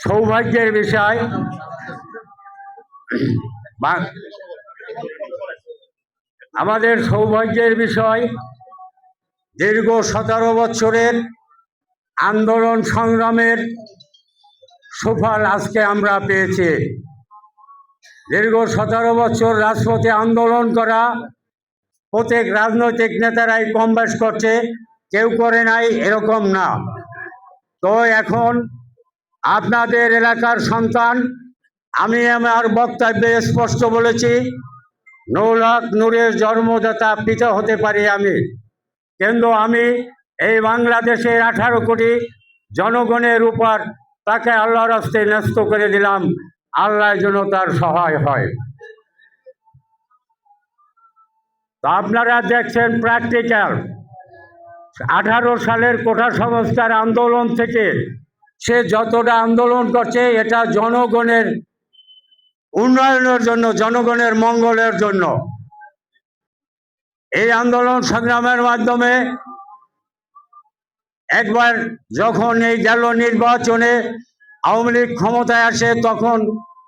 সৌভাগ্যের বিষয় আমাদের সৌভাগ্যের বিষয় দীর্ঘ 17 বছরের আন্দোলন সংগ্রামের সুফল আজকে আমরা পেয়েছি। দীর্ঘ 17 বছর রাজপথে আন্দোলন করা প্রত্যেক রাজনৈতিক নেতারাই কম বেশ করছে, কেউ করে নাই এরকম না। তো এখন আপনাদের এলাকার সন্তান, আমি আমার বক্তব্যে স্পষ্ট বলেছি, নূরুল হক নূরের জন্মদাতা পিতা হতে পারি আমি, কিন্তু আমি এই বাংলাদেশের 18 কোটি জনগণের উপর তাকে আল্লাহর রাস্তে ন্যস্ত করে দিলাম, আল্লাহ যেন তার সহায় হয়। তো আপনারা দেখছেন প্র্যাকটিক্যাল 18 সালের কোটা সংস্কার আন্দোলন থেকে সে যতটা আন্দোলন করছে, এটা জনগণের উন্নয়নের জন্য, জনগণের মঙ্গলের জন্য। এই আন্দোলন সংগ্রামের মাধ্যমে একবার যখন এই গেল নির্বাচনে আওয়ামী লীগ ক্ষমতায় আসে, তখন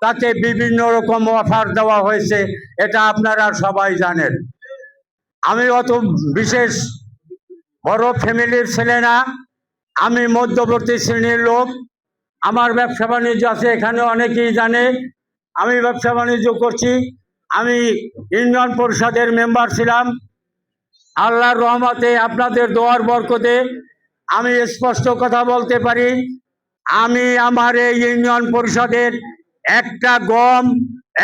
তাকে বিভিন্ন রকম অফার দেওয়া হয়েছে, এটা আপনারা সবাই জানেন। আমি অত বিশেষ বড় ফ্যামিলির ছেলে না, আমি মধ্যবর্তী শ্রেণীর লোক। আমার ব্যবসা বাণিজ্য আছে, এখানে অনেকেই জানে আমি ব্যবসা বাণিজ্য করছি। আমি ইউনিয়ন পরিষদের মেম্বার ছিলাম। আল্লাহর রহমতে, আপনাদের দোয়ার বরকতে আমি স্পষ্ট কথা বলতে পারি, আমি আমার এই ইউনিয়ন পরিষদের একটা গম,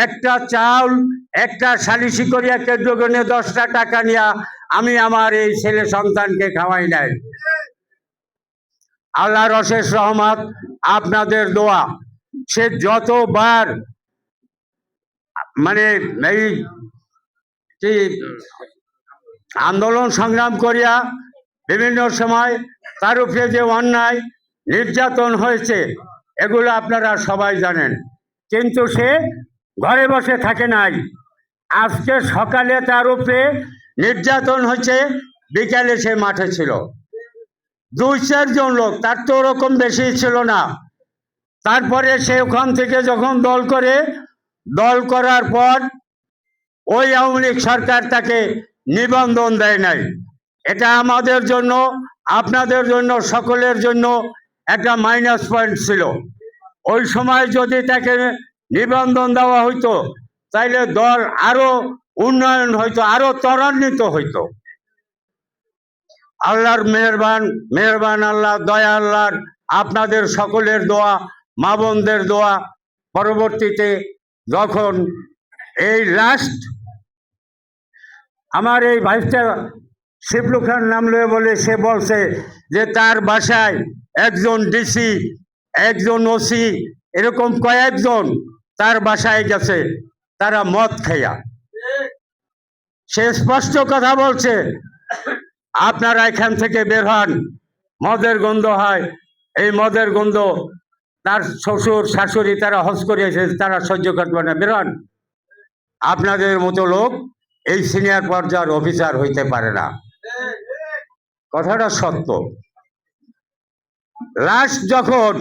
একটা চাউল, একটা সালিশি করিয়া কেন্দ্রগণে 10টা টাকা নিয়ে আমি আমার এই ছেলে সন্তানকে খাওয়াই নাই। আল্লাহর অশেষ রহমত, আপনাদের দোয়া। সে যতবার মানে এই কি আন্দোলন সংগ্রাম করিয়া বিভিন্ন সময় তার উপরে যে অন্যায় নির্যাতন হয়েছে, এগুলো আপনারা সবাই জানেন, কিন্তু সে ঘরে বসে থাকে নাই। আজকে সকালে তার উপরে নির্যাতন হয়েছে, বিকালে সে মাঠে ছিল। 2-4 জন লোক, তার তো ওরকম বেশি ছিল না। তারপরে সে ওখান থেকে যখন দল করার পর ওই আওয়ামী লীগ সরকার তাকে নিবন্ধন দেয় নাই। এটা আমাদের জন্য, আপনাদের জন্য, সকলের জন্য একটা মাইনাস পয়েন্ট ছিল। ওই সময় যদি তাকে নিবন্ধন দেওয়া হইতো, তাইলে দল আরো উন্নয়ন হইতো, আরো ত্বরান্বিত হইতো। আল্লাহর মেহেরবান আল্লাহ, দয়া আল্লাহর, আপনাদের সকলের দোয়া, মা বোনদের দোয়া, পরবর্তীতে যখন এই লাস্ট আমার এই ভাইসটা শিবলু খান নাম লয়ে বলে, সে বলছে যে তার বাসায় একজন ডিসি, একজন ওসি, এরকম কয়েকজন তার বাসায় গেছে, তারা মদ খাইয়া। সে স্পষ্ট কথা বলছে, আপনারা এখান থেকে বের হন, মদের গন্ধ হয়। এই মদের গন্ধ তার শ্বশুর শাশুড়ি তারা হজ করে এসেছে, তারা সহ্য করতে পারে না, বের হন। আপনাদের মতো লোক এই সিনিয়র পর্যায়ের অফিসার হইতে পারে না, কথাটা সত্য। লাস্ট যখন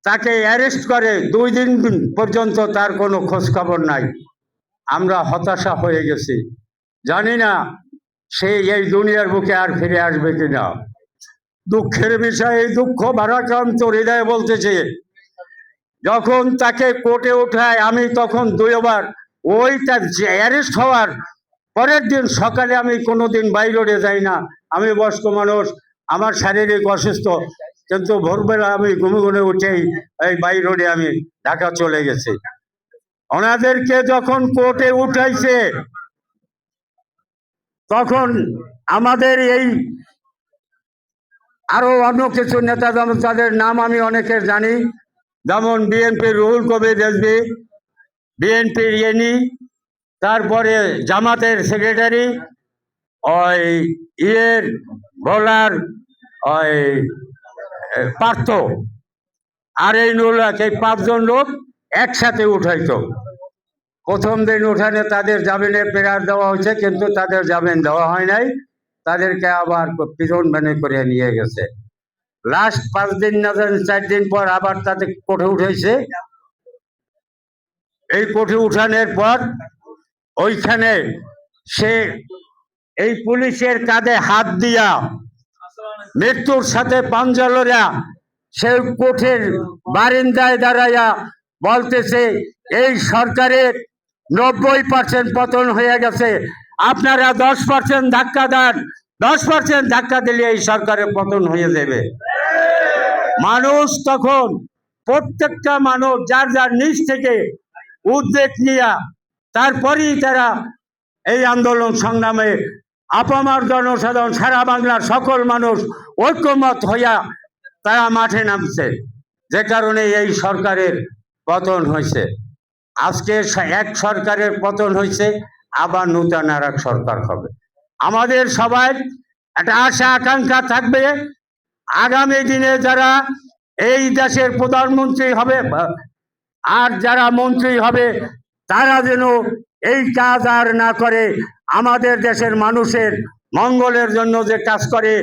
তাকে অ্যারেস্ট করে 2 দিন পর্যন্ত তার কোনো খোঁজ খবর নাই। আমরা হতাশা হয়ে গেছি, জানি না সে এই দুনিয়ার বুকে আর ফিরে আসবে কিনা। দুঃখের বিষয়, এই দুঃখ ভারাক্রান্ত হৃদয়ে বলতেছে, যখন তাকে কোর্টে উঠায়, আমি তখন 2 বার ওই তার অ্যারেস্ট হওয়ার পরের দিন সকালে, আমি কোনোদিন বাইরে যাই না, আমি বয়স্ক মানুষ, আমার শারীরিক অসুস্থ, কিন্তু ভোরবেলা আমি ঘুমে উঠেই এই বাইরে আমি ঢাকা চলে গেছি। ওনাদেরকে যখন কোর্টে উঠাইছে, তখন আমাদের এই আরো অন্য কিছু নেতা, যেমন তাদের নাম আমি অনেকের জানি, যেমন বিএনপির রুহুল কবির রেজভী, বিএনপির ইয়েনি, তারপরে জামাতের সেক্রেটারি, ওই ইয়ের বোলার ওই পার্থ, আর এই নুরুল, এই 5 জন লোক একসাথে উঠাইতো। প্রথম দিন উঠানে তাদের জামিনের প্রেয়ার দেওয়া হয়েছে, কিন্তু তাদের জামিন দেওয়া হয় নাই, তাদেরকে আবার পিছন ভ্যানে করে নিয়ে গেছে। লাস্ট 5 দিন না জানি 4 দিন পর আবার তাতে কোর্টে উঠেছে। এই কোর্টে উঠানোর পর ওইখানে সে এই পুলিশের কাঁধে হাত দিয়া মৃত্যুর সাথে পাঞ্জা লড়া সে কোর্টের বারিন্দায় দাঁড়াইয়া বলতেছে এই সরকারের 90% পতন হয়ে গেছে, আপনারা 10% ধাক্কা দেন, 10% ধাক্কা দিলে এই সরকারের পতন হয়ে যাবে। মানুষ তখন প্রত্যেকটা মানুষ যার যার নিজ থেকে উদ্বেগ নিয়ে তারপরেই তারা এই আন্দোলন সংগ্রামে আপামার জনসাধারণ সারা বাংলার সকল মানুষ ঐক্যমত হইয়া তারা মাঠে নামছে, যে কারণে এই সরকারের পতন হয়েছে। আজকে এক সরকারের পতন হয়েছে, আবার নূতন আর এক সরকার হবে। আমাদের সবাই একটা আশা আকাঙ্ক্ষা থাকবে আগামী দিনে যারা এই দেশের প্রধানমন্ত্রী হবে আর যারা মন্ত্রী হবে তারা যেন এই কাজ আর না করে, আমাদের দেশের মানুষের মঙ্গলের জন্য যে কাজ করে,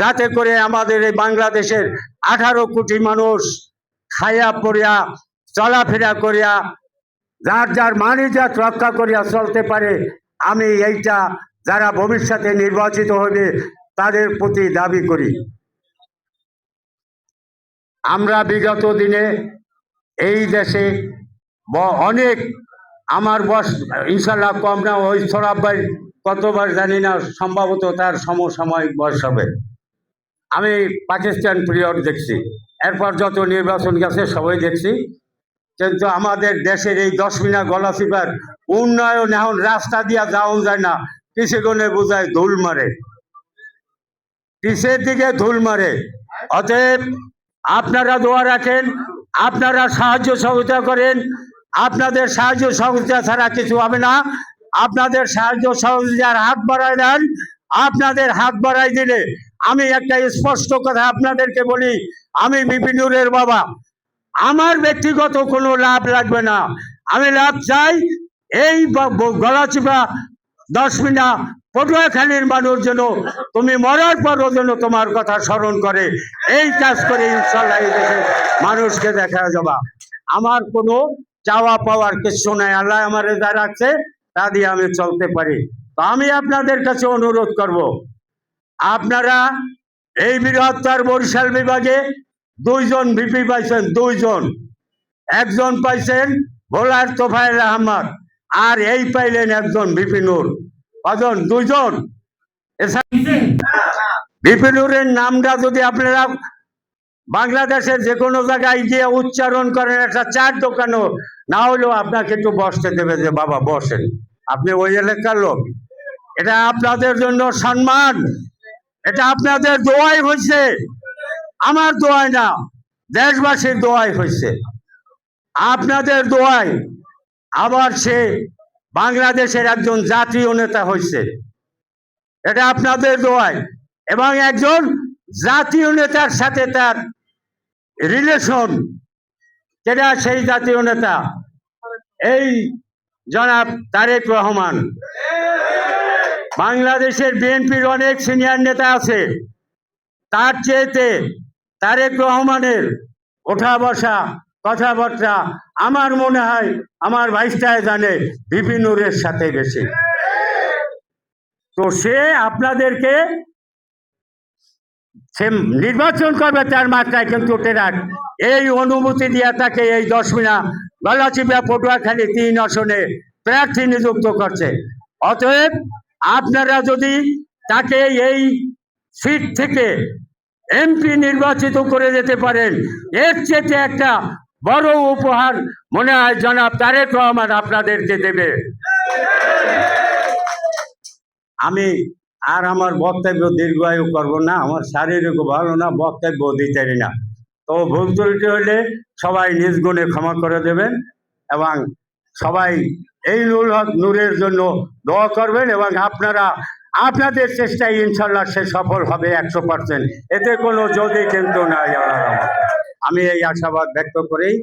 যাতে করে আমাদের এই বাংলাদেশের 18 কোটি মানুষ খাইয়া পড়িয়া চলাফেরা করিয়া যার যার মানিজাত রক্ষা করিয়া চলতে পারে। আমি এইটা যারা ভবিষ্যতে নির্বাচিত হবে তাদের প্রতি দাবি করি। আমরা বিগত দিনে এই দেশে অনেক, আমার বয়স ইনশাল্লাহ কম না, ওই সরাব্বাই কতবার জানি না, সম্ভবত তার সমসাময়িক বয়স হবে। আমি পাকিস্তান পিরিয়ড দেখছি, এরপর যত নির্বাচন গেছে সবাই দেখছি, কিন্তু আমাদের দেশের এই 10 মিনা গলাচিপার উন্নয়ন এখন রাস্তা দিয়া যাওয়া যায় না, কিসে গনে বোঝায় ধুল মারে, পিছের দিকে ধুল মারে। অতএব আপনারা দোয়া রাখেন, আপনারা সাহায্য সহযোগিতা করেন, আপনাদের সাহায্য সহযোগিতা ছাড়া কিছু হবে না। আপনাদের সাহায্য সহযোগিতার হাত বাড়ায় দেন, আপনাদের হাত বাড়াই দিলে আমি একটা স্পষ্ট কথা আপনাদেরকে বলি, আমি বিপিনুরের বাবা, আমার ব্যক্তিগত কোনো লাভ লাগবে না, আমি লাভ চাই এই গলাচিপা 10 মিনা পটুয়াখালীর মানুষ যেন তুমি মরার পরও যেন তোমার কথা স্মরণ করে, এই কাজ করে ইনশাল্লাহ এই দেশের মানুষকে দেখা যাবা। আমার কোনো চাওয়া পাওয়ার কিছু নাই, আল্লাহ আমার যা রাখছে তা দিয়ে আমি চলতে পারি। তো আমি আপনাদের কাছে অনুরোধ করব, আপনারা এই বৃহত্তর বরিশাল বিভাগে 2 জন ভিপি পাইছেন, 2 জন, একজন পাইছেন ভোলার তোফায়েল আহমদ, আর এই পাইলেন একজন বিপিনুর। কজন? 2 জন। বিপিনুরের নামটা যদি আপনারা বাংলাদেশের যে কোনো জায়গায় গিয়ে উচ্চারণ করেন, একটা চার দোকানও না হলেও আপনাকে একটু বসতে দেবে, যে বাবা বসেন, আপনি ওই এলাকার লোক। এটা আপনাদের জন্য সম্মান, এটা আপনাদের দোয়াই হয়েছে, আমার দোয়াই না, দেশবাসীর দোয়াই হয়েছে, আপনাদের দোয়াই। আবার সে বাংলাদেশের একজন জাতীয় নেতা হয়েছে, এটা আপনাদের দোয়াই। এবং একজন জাতীয় নেতার সাথে তার রিলেশন, যেটা সেই জাতীয় নেতা এই জনাব তারেক রহমান। বাংলাদেশের বিএনপির অনেক সিনিয়র নেতা আছে, তার চেয়েতে তারেক রহমানের ওঠা বসা কথাবার্তা আমার মনে হয় আমার ভাইস্টায় জানে বিপিনুরের সাথে বেশি। তো সে আপনাদেরকে সে নির্বাচন করবে তার মাত্রায়, কিন্তু এই অনুমতি দিয়া তাকে এই 10 মিনা গলাচিপা পটুয়াখালী 3 আসনে প্রার্থী নিযুক্ত করছে। অতএব আপনারা যদি তাকে এই সিট থেকে এমপি নির্বাচিত করে যেতে পারেন, এর চেয়ে একটা বড় উপহার মনে হয় জনাব তারেক রহমান আপনাদেরকে দেবে। আমি আর আমার বক্তব্য দীর্ঘায়ু করব না, আমার শারীরিক ভালো না, বক্তব্য দিতে না। তো ভুল ত্রুটি হলে সবাই নিজ গুণে ক্ষমা করে দেবেন, এবং সবাই এই নূরের জন্য দোয়া করবেন, এবং আপনারা আপনাদের চেষ্টায় ইনশাল্লাহ সে সফল হবে 100%, এতে কোনো যদি কিন্তু নাই। আমি এই আশাবাদ ব্যক্ত করেই